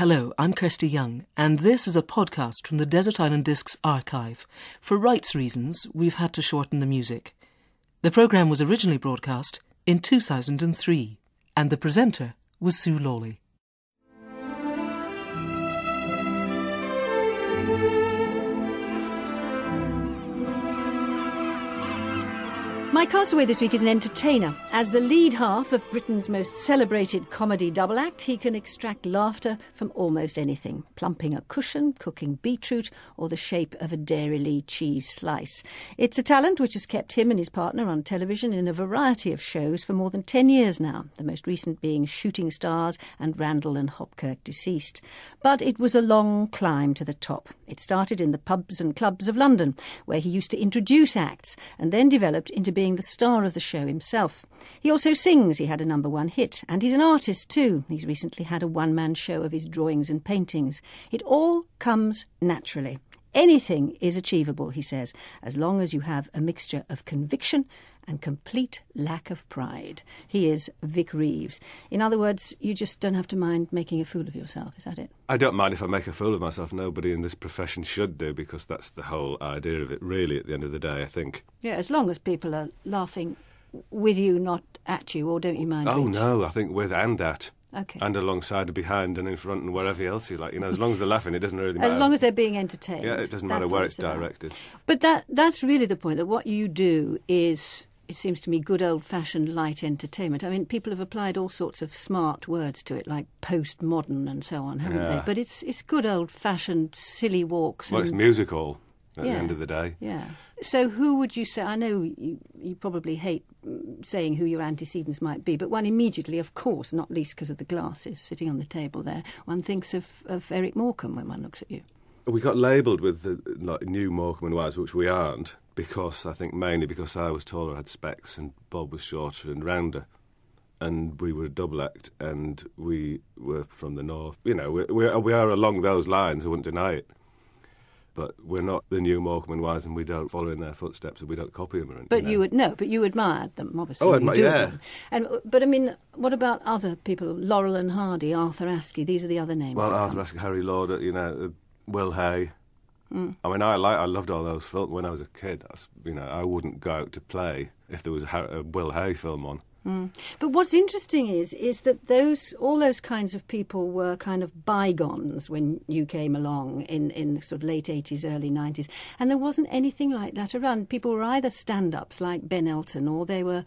Hello, I'm Kirsty Young, and this is a podcast from the Desert Island Discs archive. For rights reasons, we've had to shorten the music. The programme was originally broadcast in 2003, and the presenter was Sue Lawley. My castaway this week is an entertainer. As the lead half of Britain's most celebrated comedy double act, he can extract laughter from almost anything. Plumping a cushion, cooking beetroot, or the shape of a Dairy cheese slice. It's a talent which has kept him and his partner on television in a variety of shows for more than 10 years now, the most recent being Shooting Stars and Randall and Hopkirk Deceased. But it was a long climb to the top. It started in the pubs and clubs of London, where he used to introduce acts, and then developed into being the star of the show himself. He also sings. He had a #1 hit, and he's an artist too. He's recently had a one-man show of his drawings and paintings. It all comes naturally. Anything is achievable, he says, as long as you have a mixture of conviction and complete lack of pride. He is Vic Reeves. In other words, you just don't have to mind making a fool of yourself, is that it? I don't mind if I make a fool of myself. Nobody in this profession should do, because that's the whole idea of it, really, at the end of the day, I think. Yeah, as long as people are laughing with you, not at you, or don't you mind? Oh, which? no, I think with and at. Okay. And alongside and behind and in front and wherever else you like. You know, as long as they're laughing, it doesn't really matter. As long as they're being entertained. Yeah, it doesn't matter where it's directed. But that's really the point, that what you do is, it seems to me, good old-fashioned light entertainment. I mean, people have applied all sorts of smart words to it, like postmodern and so on, haven't they? But it's good old-fashioned silly walks. Well, it's music hall at the end of the day. Yeah. So who would you say, I know you probably hate saying who your antecedents might be, but one immediately, of course, not least because of the glasses sitting on the table there, one thinks of Eric Morecambe when one looks at you. We got labelled with the new Morecambe and Wise, which we aren't, because I think mainly because I was taller, had specs, and Bob was shorter and rounder. And we were a double act, and we were from the north. You know, we are along those lines, I wouldn't deny it. But we're not the new Morecambe and Wise, and we don't follow in their footsteps, and we don't copy them. But you admired them, obviously. Oh, yeah. But I mean, what about other people? Laurel and Hardy, Arthur Askey, these are the other names. Well, Arthur Askey, Harry Lauder, you know, Will Hay. I mean, I loved all those films when I was a kid. I wouldn't go out to play if there was a Will Hay film on. But what's interesting is that all those kinds of people were kind of bygones when you came along in the sort of late 80s, early 90s. And there wasn't anything like that around. People were either stand-ups like Ben Elton, or they were,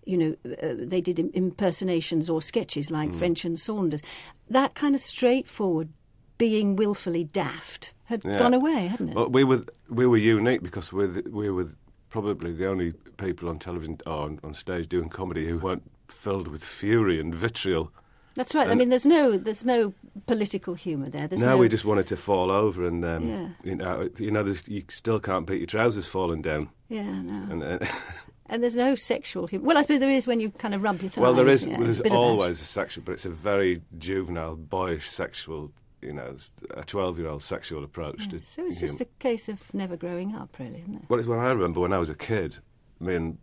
they did impersonations or sketches like French and Saunders. That kind of straightforward, being willfully daft had gone away, hadn't it? Well, we were unique because we were probably the only people on television or on stage doing comedy who weren't filled with fury and vitriol. That's right. I mean, there's no political humour there. We just wanted to fall over, and you still can't beat your trousers falling down. Yeah, no. And there's no sexual humour. Well, I suppose there is when you kind of rump your thighs. Well, there's always a sexual, but it's a very juvenile, boyish sexual. You know, a 12-year-old sexual approach to. So it's just a case of never growing up, really, isn't it? Well, it's what I remember when I was a kid. Me and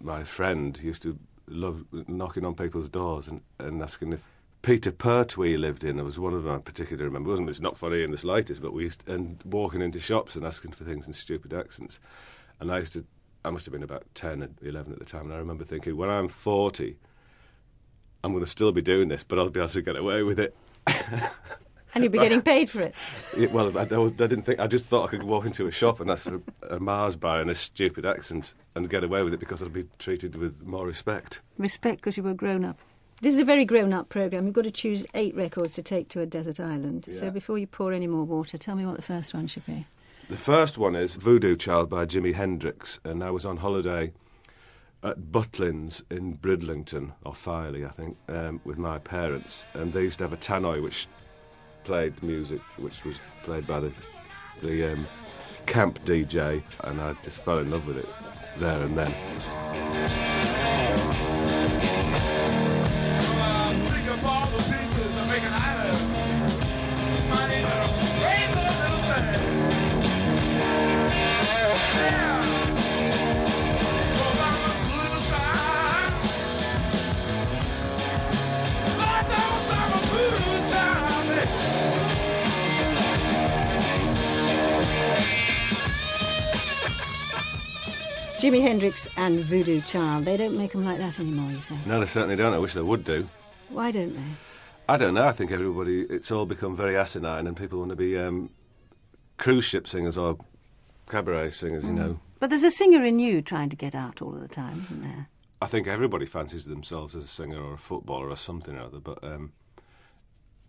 my friend used to love knocking on people's doors and asking if Peter Pertwee lived in. There was one of them I particularly remember. It's not funny in the slightest, but and walking into shops and asking for things in stupid accents. And I must have been about 10 and 11 at the time, and I remember thinking, when I'm 40, I'm going to still be doing this, but I'll be able to get away with it. And you'll be getting paid for it. Yeah, well, I didn't think. I just thought I could walk into a shop and ask for a Mars bar in a stupid accent and get away with it because I'd be treated with more respect. Respect because you were grown up. This is a very grown-up programme. You've got to choose 8 records to take to a desert island. Yeah. So before you pour any more water, tell me what the first one should be. The first one is Voodoo Child by Jimi Hendrix, and I was on holiday at Butlins in Bridlington, or Filey, I think, with my parents, and they used to have a tannoy which played music which was played by the camp DJ, and I just fell in love with it there and then. Jimi Hendrix and Voodoo Child. They don't make them like that anymore, you say? No, they certainly don't. I wish they would do. Why don't they? I don't know. I think it's all become very asinine and people want to be cruise ship singers or cabaret singers, you know. But there's a singer in you trying to get out all of the time, isn't there? I think everybody fancies themselves as a singer or a footballer or something or other, but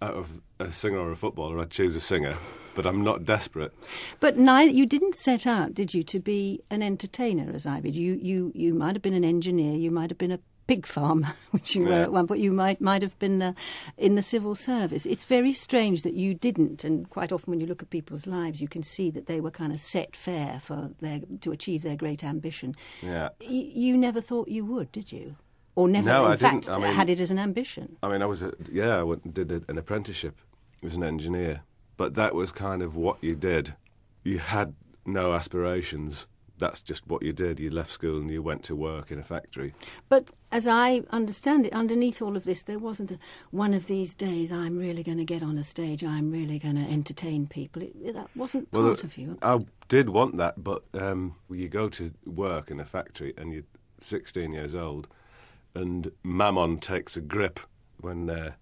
out of a singer or a footballer, I'd choose a singer, but I'm not desperate. But you didn't set out, did you, to be an entertainer, as I did? You might have been an engineer, you might have been a pig farmer, which you were at one point. You might have been in the civil service. It's very strange that you didn't, and quite often when you look at people's lives, you can see that they were kind of set fair to achieve their great ambition. Yeah. You never thought you would, did you? Or never, no, in fact, had it as an ambition? I mean, I did an apprenticeship as an engineer, but that was kind of what you did. You had no aspirations. That's just what you did. You left school and you went to work in a factory. But as I understand it, underneath all of this, there wasn't one of these days I'm really going to get on a stage, I'm really going to entertain people. That wasn't part of you. I did want that, but you go to work in a factory and you're 16 years old and mammon takes a grip when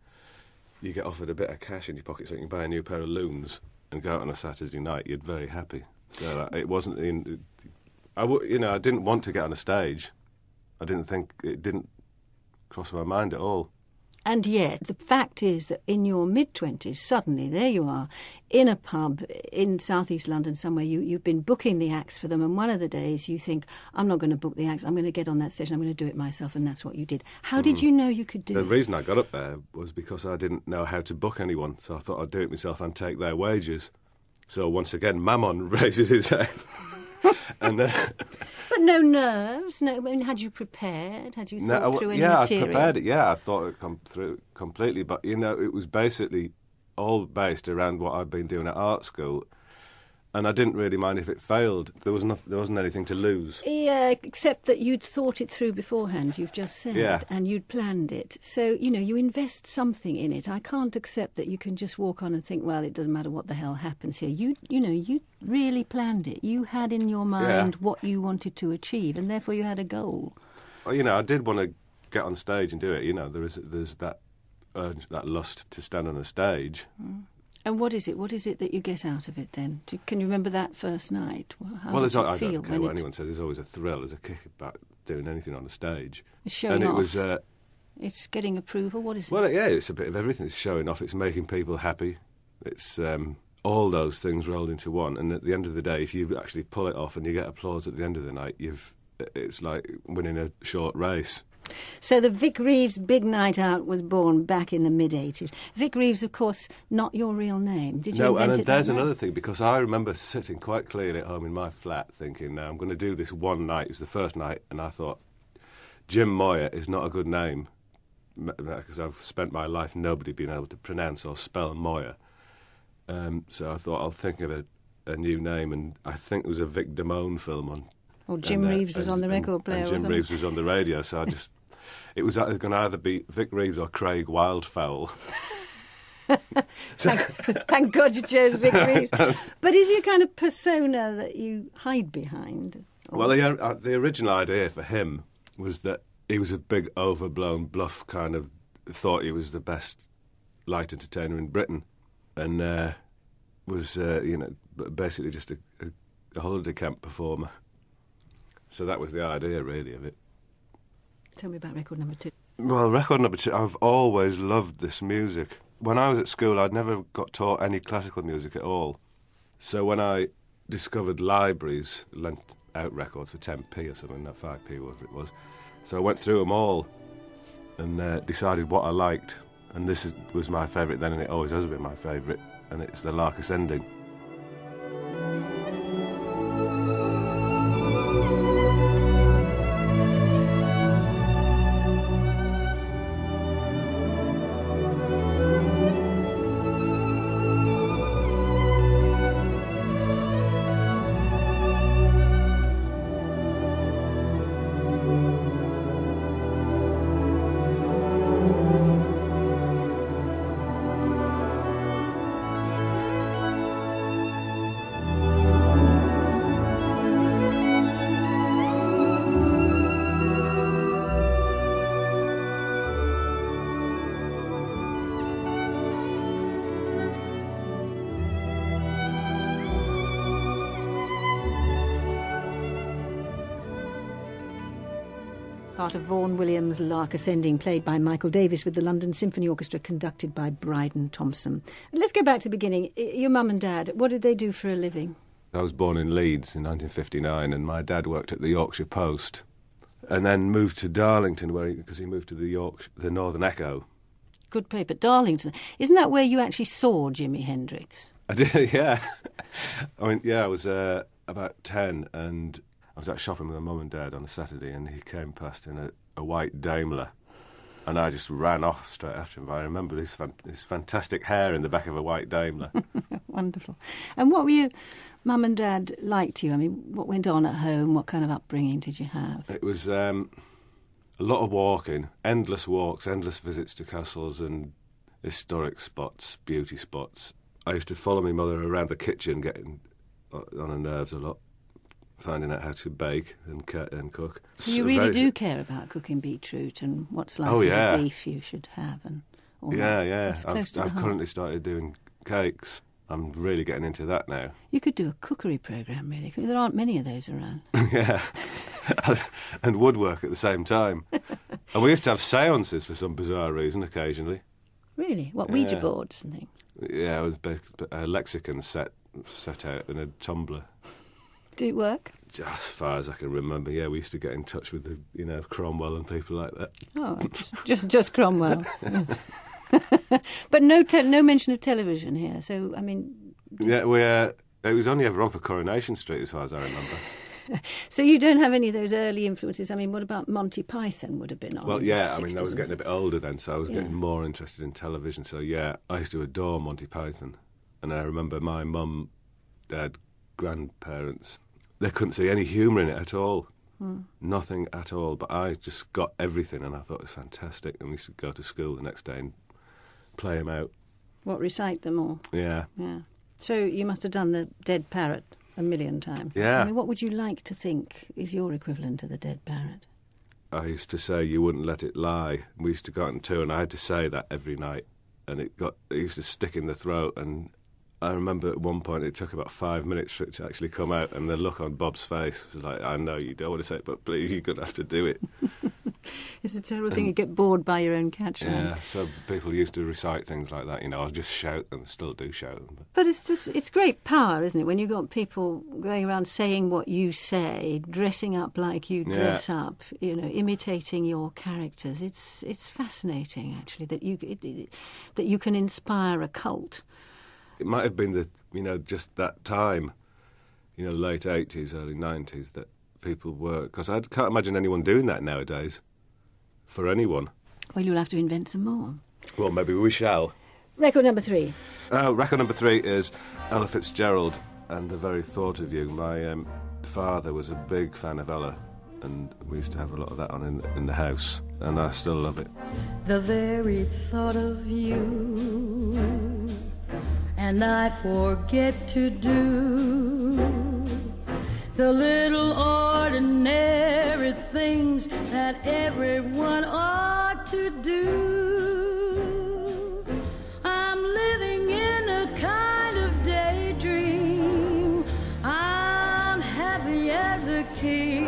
you get offered a bit of cash in your pocket so you can buy a new pair of loons and go out on a Saturday night. You're very happy. So it wasn't... I didn't want to get on a stage. I didn't think... It didn't cross my mind at all. And yet, the fact is that in your mid-20s, suddenly, there you are, in a pub in southeast London somewhere, you've been booking the acts for them, and one of the days you think, I'm not going to book the acts, I'm going to get on that stage, I'm going to do it myself, and that's what you did. How did you know you could do it? The reason I got up there was because I didn't know how to book anyone, so I thought I'd do it myself and take their wages. So once again, Mammon raises his head. And but no nerves? No, I mean, had you prepared? Had you thought through any material? I prepared it. Yeah, I thought it come through completely. But, it was basically all based around what I'd been doing at art school. And I didn't really mind if it failed. There wasn't anything to lose. Yeah, except that you'd thought it through beforehand, you've just said, and you'd planned it. So, you invest something in it. I can't accept that you can just walk on and think, well, it doesn't matter what the hell happens here. You really planned it. You had in your mind what you wanted to achieve, and therefore you had a goal. Well, I did want to get on stage and do it. There's that urge, that lust to stand on a stage. Mm. And what is it? What is it that you get out of it then? Can you remember that first night? How did it I feel? don't care what anyone says. There's always a thrill. There's a kick about doing anything on the stage. It's showing off. It's getting approval. What is it? Well, yeah, it's a bit of everything. It's showing off. It's making people happy. It's all those things rolled into one. And at the end of the day, if you actually pull it off and you get applause at the end of the night, it's like winning a short race. So the Vic Reeves Big Night Out was born back in the mid-'80s. Vic Reeves, of course, not your real name. Did you invent it? No, and there's another thing, because I remember sitting quite clearly at home in my flat thinking, now I'm going to do this one night. It was the first night, and I thought, Jim Moyer is not a good name, because I've spent my life nobody being able to pronounce or spell Moyer. So I thought, I'll think of a new name, and I think it was a Vic Damone film on. Or Jim Reeves was on the record player. And Jim Reeves was on the radio, so it was going to either be Vic Reeves or Craig Wildfowl. Thank God you chose Vic Reeves. But is he a kind of persona that you hide behind? Well, the original idea for him was that he was a big, overblown, bluff kind of, thought he was the best light entertainer in Britain, and was, basically just a holiday camp performer. So that was the idea, really, of it. Tell me about record number 2. Well, record number 2, I've always loved this music. When I was at school, I'd never got taught any classical music at all. So when I discovered libraries, lent out records for 10p or something, not 5p, whatever it was. So I went through them all and decided what I liked. And this was my favourite then, and it always has been my favourite, and it's the Lark Ascending. part of Vaughan Williams' Lark Ascending, played by Michael Davis with the London Symphony Orchestra, conducted by Bryden Thompson. Let's go back to the beginning. Your mum and dad, what did they do for a living? I was born in Leeds in 1959, and my dad worked at the Yorkshire Post, and then moved to Darlington, because he moved to the Northern Echo. Good paper. Darlington. Isn't that where you actually saw Jimi Hendrix? I did, yeah. I was about 10, and I was out shopping with my mum and dad on a Saturday, and he came past in a white Daimler, and I just ran off straight after him. I remember his fantastic hair in the back of a white Daimler. Wonderful. And what were your mum and dad like to you? I mean, what went on at home? What kind of upbringing did you have? It was a lot of walking, endless walks, endless visits to castles and historic spots, beauty spots. I used to follow my mother around the kitchen, getting on her nerves a lot, finding out how to bake and cook. So you really do care about cooking beetroot and what slices of beef you should have and all that? Yeah. I've currently started doing cakes. I'm really getting into that now. You could do a cookery programme, really. There aren't many of those around. Yeah. And woodwork at the same time. And we used to have séances for some bizarre reason occasionally. Really? What, Ouija boards and things? Yeah, it was a lexicon set out in a tumbler. Did it work? As far as I can remember, yeah, we used to get in touch with Cromwell and people like that. Oh, just Cromwell. But no mention of television here. So I mean, it was only ever on for Coronation Street, as far as I remember. So you don't have any of those early influences. I mean, what about Monty Python would have been on? Well, yeah, I mean, I was getting a bit older then, so I was getting more interested in television. So yeah, I used to adore Monty Python, and I remember my mum, dad, grandparents. They couldn't see any humour in it at all. Nothing at all. But I just got everything, and I thought it was fantastic. And we used to go to school the next day and play them out. What, recite them all? Yeah. So you must have done the Dead Parrot a million times. Yeah. I mean, what would you like to think is your equivalent to the Dead Parrot? I used to say, "You wouldn't let it lie." We used to go out on tour, and I had to say that every night. And it used to stick in the throat, and I remember at one point it took about 5 minutes for it to actually come out, and the look on Bob's face was like, "I know you don't want to say it, but please, you're going to have to do it." It's a terrible thing. You get bored by your own catchline. Yeah, so people used to recite things like that. I'll just shout, and still do shout. But it's great power, isn't it, when you've got people going around saying what you say, dressing up like you dress up, imitating your characters. It's fascinating, actually, that you can inspire a cult. It might have been just that time, the late 80s, early 90s, that people were... Because I can't imagine anyone doing that nowadays, for anyone. Well, you'll have to invent some more. Well, maybe we shall. Record number 3. Record number 3 is Ella Fitzgerald and The Very Thought of You. My father was a big fan of Ella, and we used to have a lot of that on in the house, and I still love it. The very thought of you, and I forget to do the little ordinary things that everyone ought to do. I'm living in a kind of daydream. I'm happy as a king,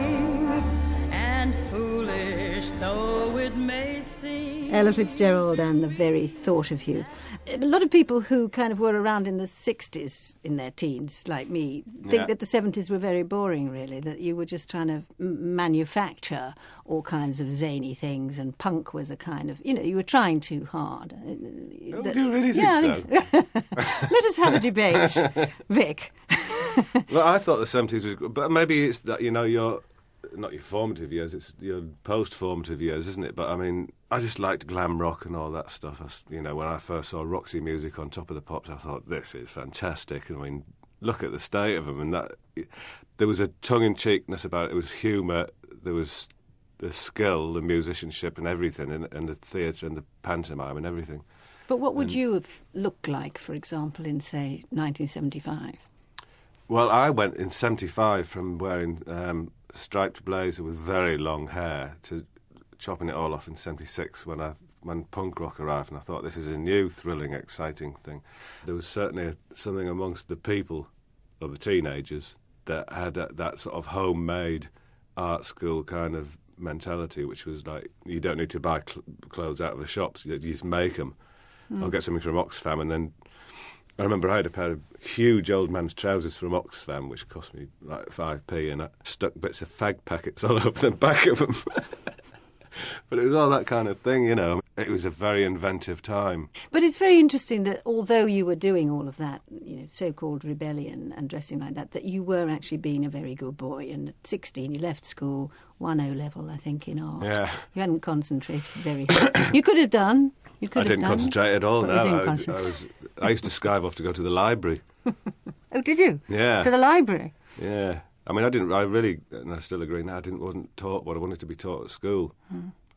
and foolish though it may seem. Ella Fitzgerald and The Very Thought of You. A lot of people who kind of were around in the 60s in their teens, like me, think that the 70s were very boring, really, that you were just trying to manufacture all kinds of zany things, and punk was a kind of, you were trying too hard. Do you really think so? Let us have a debate, Vic. Well, I thought the 70s was good, but maybe it's that, your... Not your formative years, it's your post-formative years, isn't it? But, I mean, I just liked glam rock and all that stuff. When I first saw Roxy Music on Top of the Pops, I thought, this is fantastic. I mean, look at the state of them. And that there was a tongue-in-cheekness about it. There was humour, there was the skill, the musicianship and everything, and the theatre and the pantomime and everything. But what would you have looked like, for example, in, say, 1975? Well, I went in 75 from wearing... striped blazer with very long hair to chopping it all off in 76 when punk rock arrived, and I thought, this is a new, thrilling, exciting thing. There was certainly something amongst the people, or the teenagers, that had that sort of homemade art school kind of mentality, which was like, you don't need to buy clothes out of the shops, you just make them. I'll get something from Oxfam, and then I remember I had a pair of huge old man's trousers from Oxfam, which cost me like 5p, and I stuck bits of fag packets all over the back of them. But it was all that kind of thing, you know. It was a very inventive time. But it's very interesting that although you were doing all of that, you know, so-called rebellion and dressing like that, that you were actually being a very good boy. And at 16, you left school, 1 O-level, I think, in art. Yeah. You hadn't concentrated very hard. You could have done. You could I didn't concentrate at all, but no. you didn't I used to skive off to go to the library. Oh, did you? Yeah. To the library? Yeah. I mean, I really, and I still agree now, wasn't taught what I wanted to be taught at school.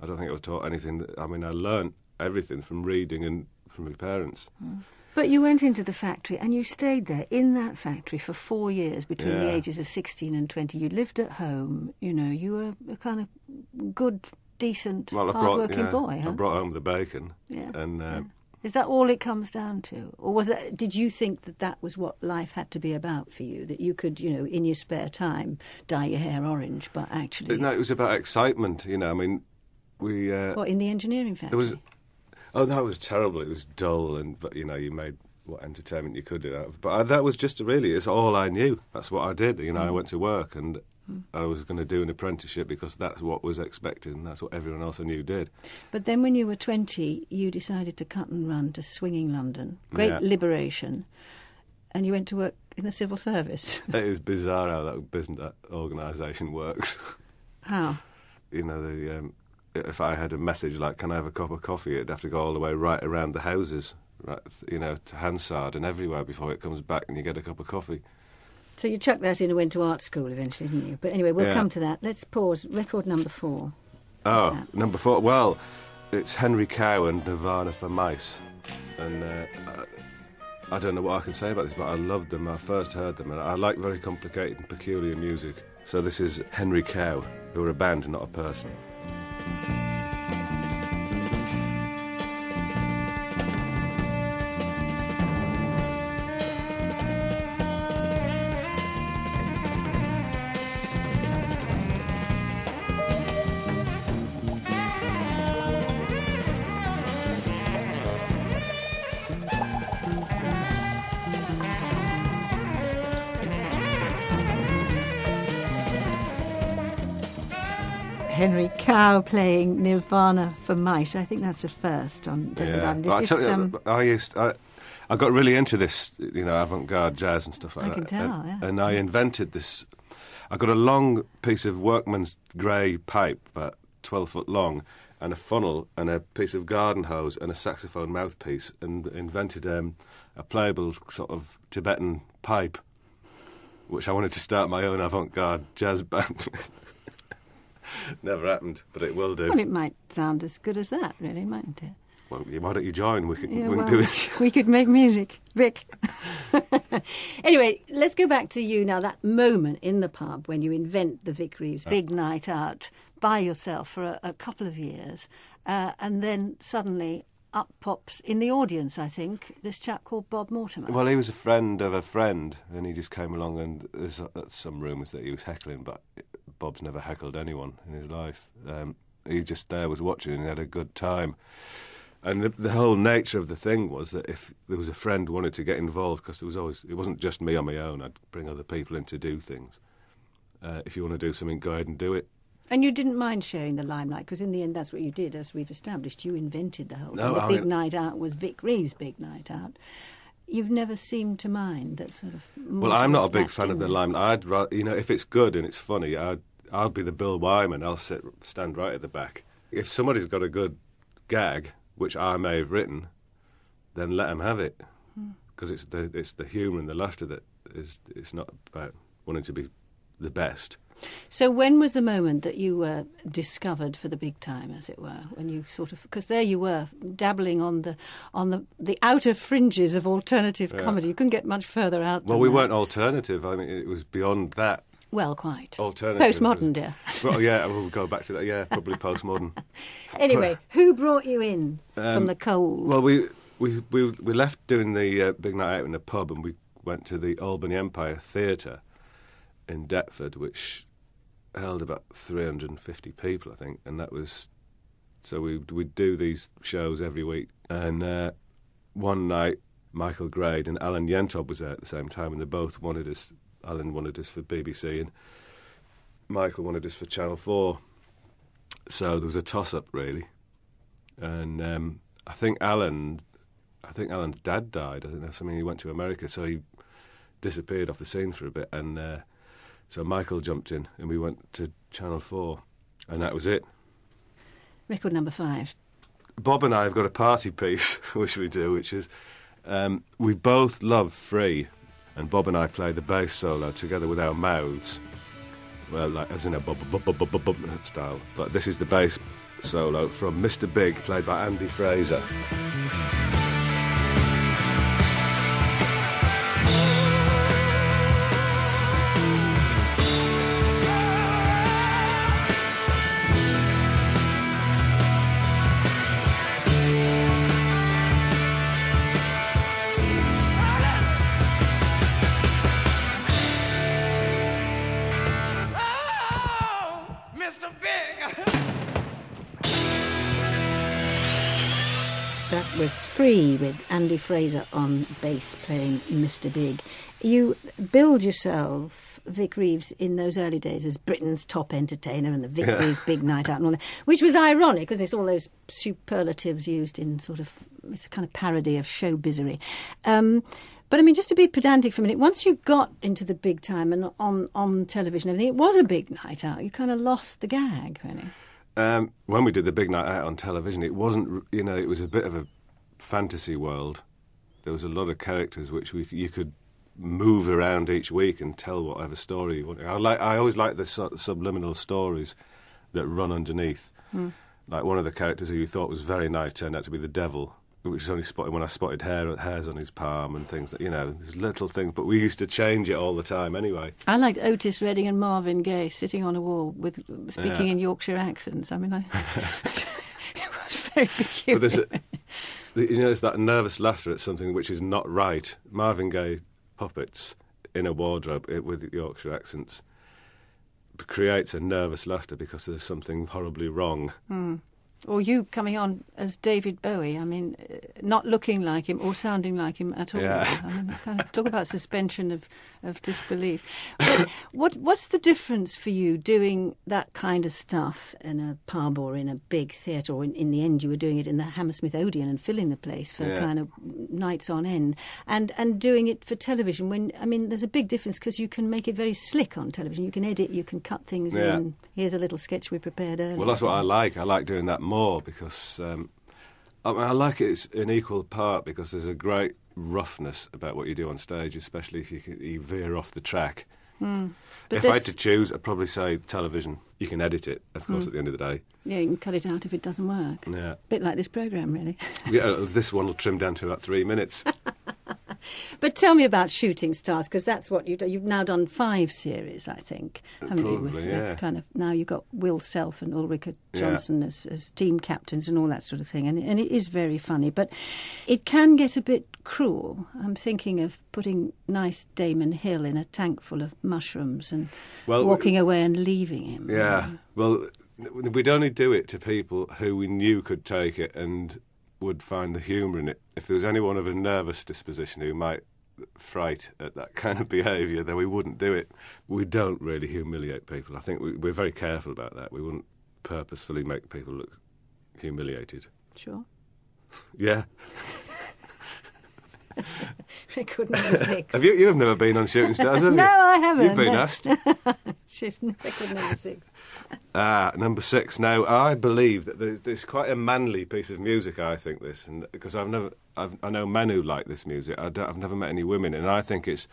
I don't think I was taught anything. I learnt everything from reading and from my parents. But you went into the factory and you stayed there in that factory for 4 years between the ages of 16 and 20. You lived at home, you know, you were a kind of good, decent, hard-working boy, huh? I brought home the bacon. Yeah. And Is that all it comes down to? Or did you think that was what life had to be about for you? That you could, you know, in your spare time, dye your hair orange, but actually... No, it was about excitement, you know, I mean, we... What, in the engineering factory? That was terrible. It was dull, but you know, you made what entertainment you could do out of it. But that was just it's all I knew. That's what I did. You know, I went to work and I was going to do an apprenticeship because that's what was expected and that's what everyone else I knew did. But then when you were 20, you decided to cut and run to swinging London. Great liberation. And you went to work in the civil service. It is bizarre how that organisation works. How? You know, if I had a message like, can I have a cup of coffee, it'd have to go all the way right around the houses, right, you know, to Hansard and everywhere before it comes back and you get a cup of coffee. So you chucked that in and went to art school eventually, didn't you? But anyway, we'll come to that. Let's pause. Record number 4. Number 4. Well, it's Henry Cow and Nirvana for Mice. And I don't know what I can say about this, but I loved them. I first heard them, and I like very complicated and peculiar music. So this is Henry Cow, who are a band, not a person. Henry Cow playing Nirvana for Mice. I think that's a first on Desert Island. I got really into this, you know, avant-garde jazz and stuff like that. I can tell, yeah. And I invented this. I got a long piece of workman's grey pipe, about 12 foot long, and a funnel and a piece of garden hose and a saxophone mouthpiece, and invented a playable sort of Tibetan pipe, which I wanted to start my own avant-garde jazz band with. Never happened, but it will do. Well, it might sound as good as that, really, mightn't it? Well, why don't you join? We can do it. We could make music, Vic. Anyway, let's go back to you now, that moment in the pub when you invent the Vic Reeves big night out by yourself for a couple of years, and then suddenly up pops in the audience, I think, this chap called Bob Mortimer. Well, he was a friend of a friend, and he just came along, and there's some rumours that he was heckling, but Bob's never heckled anyone in his life. He just was watching and he had a good time. And the whole nature of the thing was that if there was a friend who wanted to get involved, because it wasn't just me on my own, I'd bring other people in to do things. If you want to do something, go ahead and do it. And you didn't mind sharing the limelight, because in the end that's what you did, as we've established. You invented the whole thing. The big night out was Vic Reeves' big night out. You've never seemed to mind that sort of... Well, I'm not a big fan of the limelight. If it's good and it's funny, I'll be the Bill Wyman. I'll stand right at the back. If somebody's got a good gag, which I may have written, then let them have it, because it's the humour and the laughter that it's not about wanting to be the best. So when was the moment that you were discovered for the big time, as it were, when you sort of, because there you were dabbling on the outer fringes of alternative comedy. You couldn't get much further out. Well, we weren't alternative. I mean, it was beyond that. Well, quite. Alternative. Postmodern, dear. Well, yeah, we'll go back to that. Yeah, probably postmodern. Anyway, who brought you in from the cold? Well, we left doing the big night out in the pub, and we went to the Albany Empire Theatre in Deptford, which held about 350 people, I think, and that was... So we'd do these shows every week, and one night Michael Grade and Alan Yentob was there at the same time, and they both wanted us. Alan wanted us for BBC, and Michael wanted us for Channel 4. So there was a toss-up, really, and I think Alan's dad died. I think that's something. He went to America, so he disappeared off the scene for a bit, and so Michael jumped in, and we went to Channel 4, and that was it. Record number 5. Bob and I have got a party piece, which we do, which is we both love Free, and Bob and I play the bass solo together with our mouths, well, like as in a bub style. But this is the bass solo from Mr. Big, played by Andy Fraser. That was Free with Andy Fraser on bass playing Mr. Big. You billed yourself, Vic Reeves, in those early days as Britain's top entertainer and the Vic Reeves Big Night Out and all that, which was ironic because it's all those superlatives used in sort of, it's a kind of parody of showbizzery. But I mean, just to be pedantic for a minute, once you got into the big time and on television and everything, it was a big night out. You kind of lost the gag, really. When we did the Big Night Out on television, it wasn't, it was a bit of a fantasy world. There was a lot of characters which you could move around each week and tell whatever story you wanted. I always like the subliminal stories that run underneath. Like one of the characters who you thought was very nice turned out to be the devil, which was only spotted when I spotted hairs on his palm and things that, there's little things, but we used to change it all the time anyway. I liked Otis Redding and Marvin Gaye sitting on a wall with speaking in Yorkshire accents. I mean, it was very peculiar. But there's that nervous laughter at something which is not right. Marvin Gaye puppets in a wardrobe with Yorkshire accents creates a nervous laughter because there's something horribly wrong. Or you coming on as David Bowie, I mean, not looking like him or sounding like him at all. Yeah. I mean, kind of talk about suspension of disbelief. But what's the difference for you doing that kind of stuff in a pub or in a big theatre, or in the end you were doing it in the Hammersmith Odeon and filling the place for kind of nights on end, and doing it for television when, I mean, there's a big difference because you can make it very slick on television. You can edit, you can cut things in. Here's a little sketch we prepared earlier. Well, that's what I like. I like doing that more because I like it in equal part because there's a great roughness about what you do on stage, especially if you veer off the track. If I had to choose, I'd probably say television. You can edit it, of course, at the end of the day. Yeah, you can cut it out if it doesn't work. Yeah. A bit like this programme, really. Yeah, this one will trim down to about 3 minutes. But tell me about Shooting Stars, because that's what you've done. You've now done 5 series, I think, haven't you? With kind of, now you've got Will Self and Ulrika Johnson as team captains and all that sort of thing, and it is very funny. But it can get a bit cruel. I'm thinking of putting nice Damon Hill in a tank full of mushrooms and walking away and leaving him. Yeah, well, we'd only do it to people who we knew could take it and would find the humour in it. If there was anyone of a nervous disposition who might fright at that kind of behaviour, then we wouldn't do it. We don't really humiliate people. I think we're very careful about that. We wouldn't purposefully make people look humiliated. Sure. Yeah. Record number 6. You have never been on Shooting Stars, have you? No, I haven't. You've been asked. Record number 6. Number 6. Now, I believe that there's quite a manly piece of music, I think, this, and because I know men who like this music. I've never met any women, and I think it's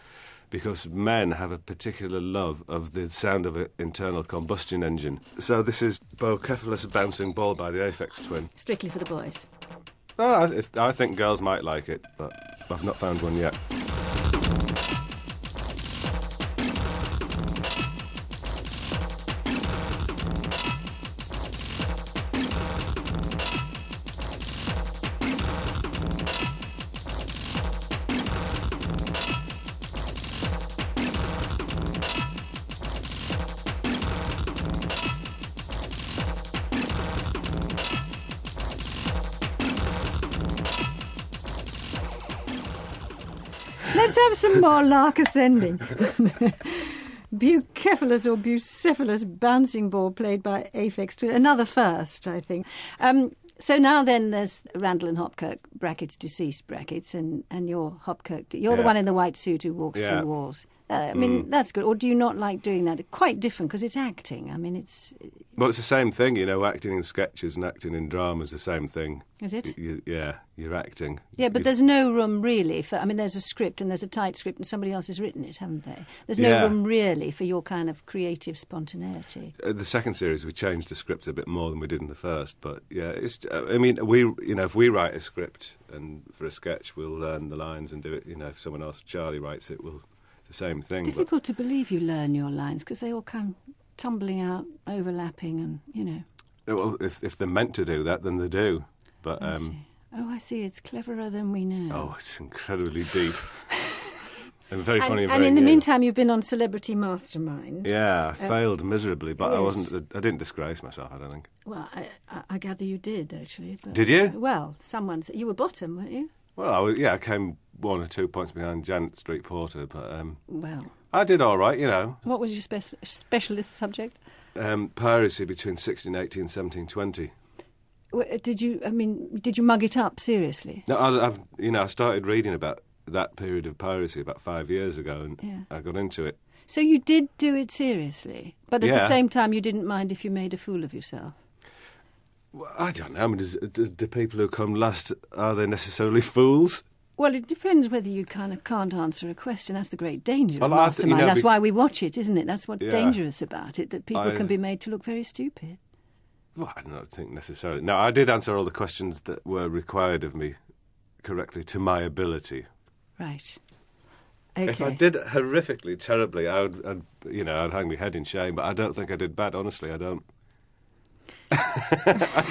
because men have a particular love of the sound of an internal combustion engine. So this is Bocephalus Bouncing Ball by the Aphex Twin. Strictly for the boys. I think girls might like it, but I've not found one yet. Let's have some more lark ascending. Bucephalus or Bucephalus bouncing ball played by Aphex Twin. Another first, I think. So now then there's Randall and Hopkirk, brackets deceased brackets, and you're Hopkirk. You're the one in the white suit who walks through walls. I mean, that's good. Or do you not like doing that? Quite different, because it's acting. I mean, it's... Well, it's the same thing, acting in sketches and acting in drama is the same thing. Is it? You're acting. Yeah, but there's no room really for... I mean, there's a script and there's a tight script and somebody else has written it, haven't they? There's no room really for your kind of creative spontaneity. The second series, we changed the script a bit more than we did in the first, but yeah, it's... I mean, if we write a script and for a sketch, we'll learn the lines and do it. If someone else, Charlie, writes it, we'll... the same thing. Difficult to believe you learn your lines because they all come tumbling out, overlapping, and Well, if they're meant to do that, then they do. But I see. It's cleverer than we know. Oh, it's incredibly deep and very funny. And in the meantime, you've been on Celebrity Mastermind. Yeah, I failed miserably, but yes. I didn't disgrace myself. I don't think. Well, I gather you did actually. But, did you? Well, someone said you were bottom, weren't you? Well, I came 1 or 2 points behind Janet Street Porter, but well, I did all right, What was your specialist subject? Piracy between 1680 and 1720. Did you mug it up seriously? No, I started reading about that period of piracy about 5 years ago, and I got into it. So you did do it seriously, but at the same time, you didn't mind if you made a fool of yourself. Well, I don't know. I mean, do people who come last, are they necessarily fools? Well, it depends whether you kind of can't answer a question. That's the great danger of Mastermind. That's why we watch it, isn't it? That's what's dangerous about it, that people can be made to look very stupid. Well, I don't think necessarily. No, I did answer all the questions that were required of me correctly to my ability. Right. Okay. If I did horrifically, terribly, I'd hang my head in shame, but I don't think I did bad, honestly, I don't. I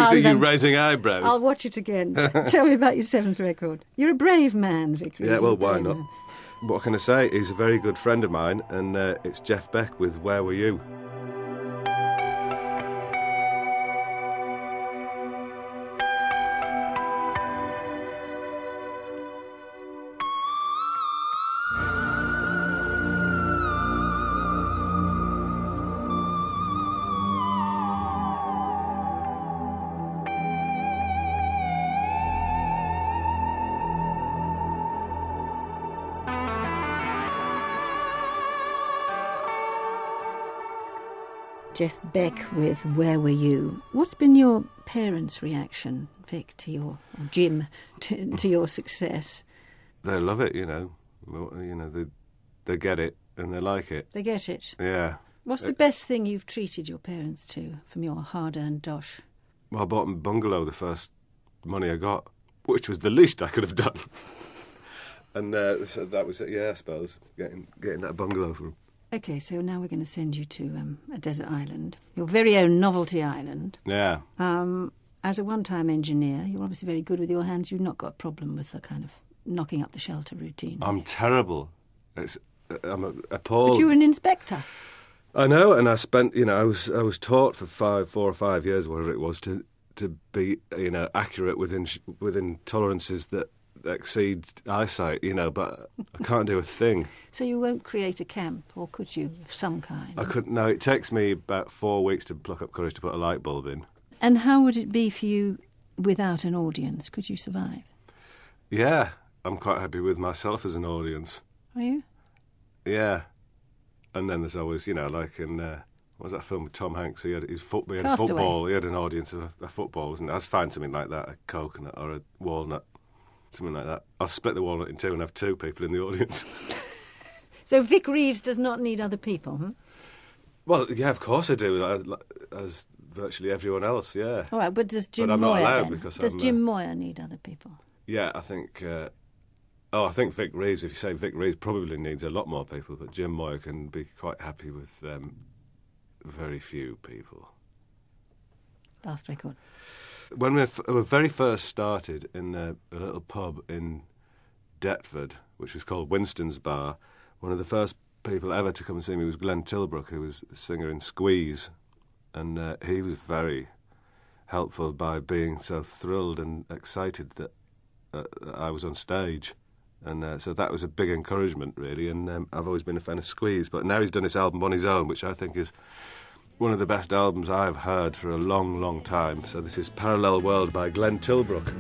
see you raising eyebrows. I'll watch it again. Tell me about your 7th record. You're a brave man, Vic Reeves. Yeah, well, why not? What can I say? He's a very good friend of mine, and it's Jeff Beck with Where Were You? Jeff Beck with Where Were You? What's been your parents' reaction, Vic, to your, or Jim, to your success? They love it, they get it and they like it. They get it? Yeah. What's the best thing you've treated your parents to from your hard-earned dosh? Well, I bought them a bungalow the first money I got, which was the least I could have done. And so that was it, I suppose, getting that bungalow for them. OK, so now we're going to send you to a desert island, your very own novelty island. Yeah. As a one-time engineer, you're obviously very good with your hands. You've not got a problem with the kind of knocking up the shelter routine. I'm terrible. I'm appalled. But you were an inspector. I know, and I spent, I was taught for 4 or 5 years, whatever it was, to be, accurate within tolerances that exceed eyesight, but I can't do a thing. So you won't create a camp, or could you, of some kind? I couldn't. No, it takes me about 4 weeks to pluck up courage to put a light bulb in. And how would it be for you without an audience? Could you survive? Yeah, I'm quite happy with myself as an audience. Are you? Yeah. And then there's always, like in, what was that film with Tom Hanks? He had a football. He had an audience of a football, wasn't it? I'd find something like that, a coconut or a walnut. Something like that. I'll split the walnut in two and have 2 people in the audience. So Vic Reeves does not need other people, Well, yeah, of course I do, as virtually everyone else, yeah. All right, but does Jim I'm Moyer not allowed then? because Does Jim Moyer need other people? Yeah, I think... I think Vic Reeves, if you say Vic Reeves, probably needs a lot more people, but Jim Moyer can be quite happy with very few people. Last record. When we very first started in a little pub in Deptford, which was called Winston's Bar, one of the first people ever to come and see me was Glenn Tilbrook, who was a singer in Squeeze, and he was very helpful by being so thrilled and excited that I was on stage. And so that was a big encouragement, really, and I've always been a fan of Squeeze. But now he's done this album on his own, which I think is one of the best albums I've heard for a long, long time. So this is Parallel World by Glenn Tilbrook.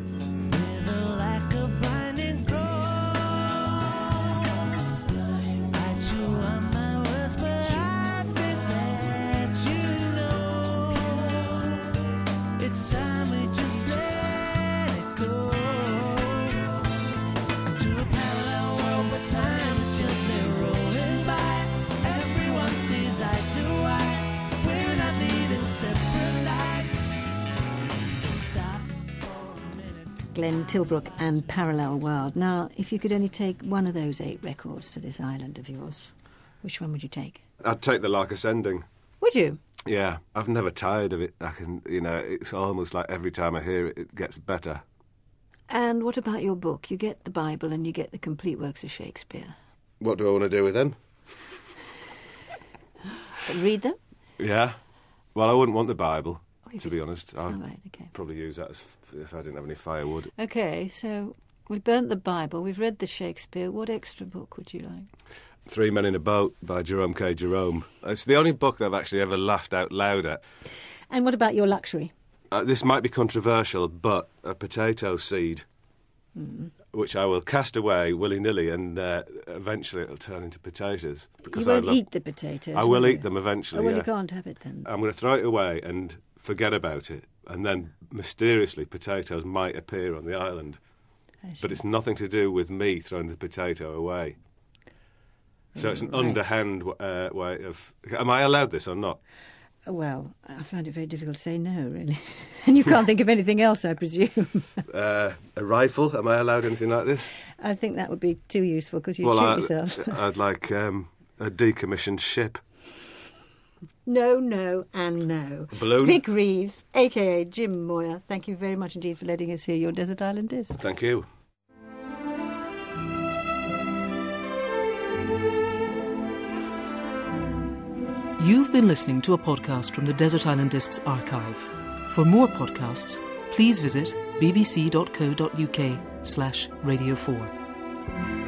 Glenn Tilbrook and Parallel World. Now, if you could only take one of those 8 records to this island of yours, which one would you take? I'd take The Lark Ascending. Would you? Yeah, I've never tired of it. It's almost like every time I hear it, it gets better. And what about your book? You get the Bible and you get the complete works of Shakespeare. What do I want to do with them? Read them? Yeah. Well, I wouldn't want the Bible, to be honest. I'd okay. probably use that if I didn't have any firewood. OK, so we've burnt the Bible, we've read the Shakespeare. What extra book would you like? 3 Men in a Boat by Jerome K. Jerome. It's the only book that I've actually ever laughed out loud at. And what about your luxury? This might be controversial, but a potato seed, which I will cast away willy-nilly, and eventually it'll turn into potatoes. Because you won't eat the potatoes. I will eat them eventually. Oh, well, yeah. you can't have it then. I'm going to throw it away and forget about it, and then mysteriously potatoes might appear on the island. But it's nothing to do with me throwing the potato away. So it's an underhand way of... Am I allowed this or not? Well, I find it very difficult to say no, really. And you can't think of anything else, I presume. A rifle? Am I allowed anything like this? I think that would be too useful because you'd shoot yourself. I'd like a decommissioned ship. No, no, and no. A balloon? Vic Reeves, a.k.a. Jim Moyer, thank you very much indeed for letting us hear your Desert Island Discs. Thank you. You've been listening to a podcast from the Desert Island Discs archive. For more podcasts, please visit bbc.co.uk/Radio4.